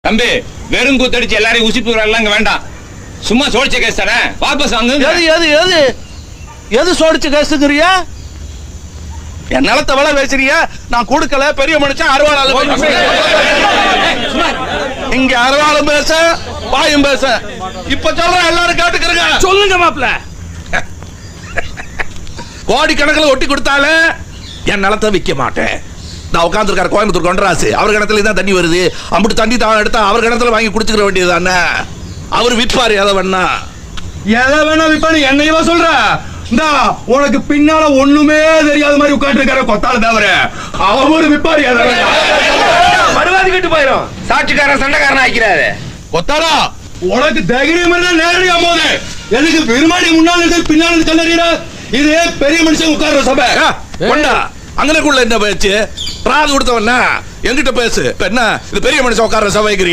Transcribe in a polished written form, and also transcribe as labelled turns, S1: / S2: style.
S1: தம்பி வெறும் கூத்தடிச்சு எல்லாரையும் உசிப்புறாங்க இங்க வேண்டாம். சும்மா சோடிச்ச கேஸ் தானே, வாபஸ் வாங்க.
S2: எது எது எது எது சோடிச்ச கேஸுங்கிறியா? என் நிலத்தை விலை பேசுறிய? நான் கொடுக்கல, பெரிய மனுஷன் அருவாளால இங்க அருவாளும் பேச பாயும் பேச. இப்ப சொல்ற எல்லாரும் கேட்டுக்கிறங்க.
S3: சொல்லுங்க மாப்ள.
S2: கோடி கணக்கில் ஒட்டி கொடுத்தாலே என் நிலத்தை விற்க மாட்டேன். நான் உட்காந்துருக்காரு கோயம்புத்தூர் கொண்டராசு, அவர் கிணத்துல தான் தண்ணி வருது. அம்பிட்டு தண்ணி தான் எடுத்தா அவர் கிணத்துல வாங்கி குடிச்சுக்கிற வேண்டியது தானே. அவர் விற்பாரு எதை வேணா.
S4: எதை வேணா விற்பாரு. என்னையவா சொல்ற? உனக்கு பின்னால ஒண்ணுமே தெரியாத மாதிரி உட்காந்து இருக்காரு கொத்தால தவிர அவரு விற்பாரு. எதை வேணா
S3: மறுவாதி கிட்டு போயிரும். சாட்சிக்காரன் சண்டைக்காரன் ஆக்கிறாரு.
S4: கொத்தாலா உனக்கு தைரியம் இருந்தா நேரடியா போது எதுக்கு பெருமாடி முன்னாள் இருக்கு பின்னால இருந்து கல்லறியா? இது பெரிய மனுஷன் உட்கார்ற சபை.
S2: கொண்டா அங்கனக்குள்ள என்ன பேச்சு? பிராது கொடுத்தவன என்கிட்ட பேசு. என்ன இது பெரிய மனுஷன் உட்கார்ற சபைக்கு